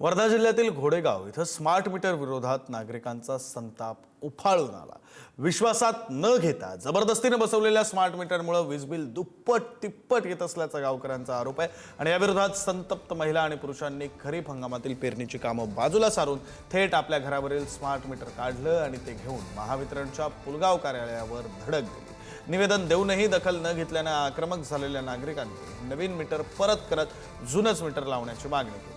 वर्धा जिल्ह्यातील घोडेगाव इथं smart meter विरोधात नागरिकांचा संताप उफाळून आला। विश्वासात न घेता जबरदस्तीने बसवलेल्या स्मार्ट मीटरमुळे वीज बिल दुप्पट तिप्पट येत असल्याचा गावकऱ्यांचा आरोप आहे आणि या विरोधात संतप्त महिला आणि पुरुषांनी खरीप हंगामातील पेरणीची कामं बाजूला सारून थेट आपल्या घरावरील स्मार्ट मीटर काढलं आणि ते घेऊन महावितरणच्या पुलगाव कार्यालयावर धडक दिली। निवेदन देऊनही दखल न घेतल्याने आक्रमक झालेल्या नागरिकांनी नवीन मीटर परत करत जुनच मीटर लावण्याची मागणी केली।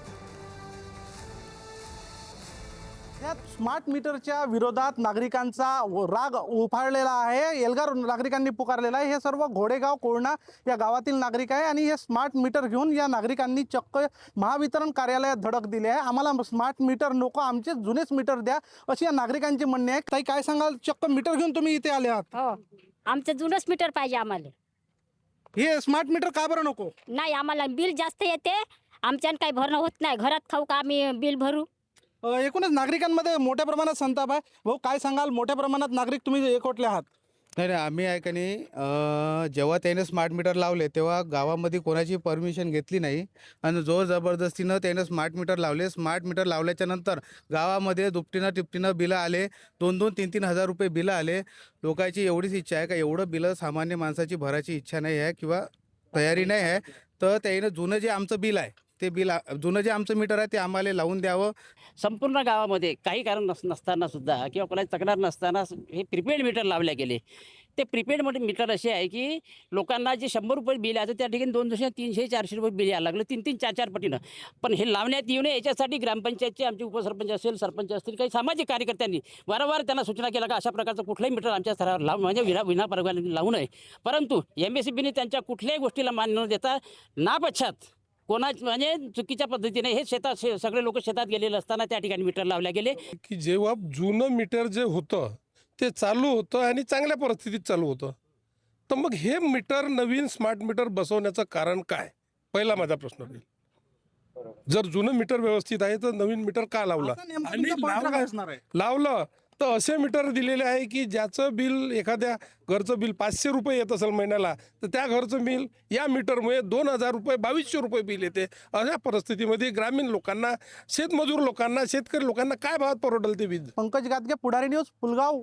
या स्मार्ट मीटरच्या विरोधात नागरिकांचा राग उफाळलेला आहे। एल्गार नागरिकांनी पुकारलेला आहे। हे सर्व घोडेगाव कोळणा या गावातील नागरिक आहे आणि हे स्मार्ट मीटर घेऊन या नागरिकांनी चक्क महावितरण कार्यालयात धडक दिली आहे। आम्हाला स्मार्ट मीटर नको, आमचे जुनेच मीटर द्या, अशी या नागरिकांची म्हणणे आहे। ताई, काय सांगाल? चक्क मीटर घेऊन तुम्ही इथे आले आहात? हो, आमचं जुनच मीटर पाहिजे आम्हाला। हे स्मार्ट मीटर का बरं नको? नाही, आम्हाला बिल जास्त येते, आमच्यानं काही भरणं होत नाही। घरात खाऊ का आम्ही बिल भरू? एकूणच नागरिकांमध्ये मोठ्या प्रमाणात संताप आहे। भाऊ, काय सांगाल? मोठ्या प्रमाणात नागरिक तुम्ही एकवटले आहात? नाही नाही, आम्ही आहे का नाही, जेव्हा त्याने स्मार्ट मीटर लावले तेव्हा गावामध्ये कोणाची परमिशन घेतली नाही आणि जोर जबरदस्तीनं त्याने स्मार्ट मीटर लावले। स्मार्ट मीटर लावल्याच्या नंतर गावामध्ये दुपटीनं टिपटीनं बिलं आले, 2-2, 3-3 हजार रुपये बिलं आले। लोकांची एवढीच इच्छा आहे का एवढं बिलं सामान्य माणसाची भरायची इच्छा नाही आहे किंवा तयारी नाही आहे, तर त्यानं जुनं जे आमचं बिल आहे ते बिल, जुनं जे आमचं मीटर आहे ते आम्हाला लावून द्यावं। संपूर्ण गावामध्ये काही कारण नसताना सुद्धा किंवा कोणाची तक्रार नसताना हे प्रीपेड मीटर लावले गेले। ते प्रीपेड मीटर असे आहे की लोकांना जे 100 रुपये बिल आहे त्या ठिकाणी 200, 300, 400 रुपये बिल यायला लागलं, 3-3, 4-4 पटीनं। पण हे लावण्यात येऊ नये याच्यासाठी ग्रामपंचायतचे आमचे उपसरपंच असेल, सरपंच असतील, काही सामाजिक कार्यकर्त्यांनी वारंवार त्यांना सूचना केल्या का अशा प्रकारचं कुठलंही मीटर आमच्या स्तरावर लावू, म्हणजे विना परवानगी लावू नये। परंतु MSEBीने त्यांच्या कुठल्याही गोष्टीला मान न देता नापश्चात म्हणजे चुकीच्या पद्धतीने हे सगळे लोक शेतात गेलेले असताना त्या ठिकाणी मीटर लावले गेले की जेव्हा जुनं मीटर जे होतं ते चालू होतं आणि चांगल्या परिस्थितीत चालू होतं, तर मग हे मीटर नवीन स्मार्ट मीटर बसवण्याचं कारण काय? पहिला माझा प्रश्न होईल। जर जुनं मीटर व्यवस्थित आहे तर नवीन मीटर का लावला? आता नेमकं आणि तुमचा point काय असणार आहे? लावलं तर असे मीटर दिलेले आहे की ज्याचं बिल, एखाद्या घरचं बिल 500 रुपये येत असेल महिन्याला, तर त्या घरचं बिल या मीटरमुळे 2000 रुपये, 2200 रुपये बिल येते। अशा परिस्थितीमध्ये ग्रामीण लोकांना, शेतमजूर लोकांना, शेतकरी लोकांना काय भावात परवडेल ते वीज? पंकज गादगे, पुढारी न्यूज, पुलगाव।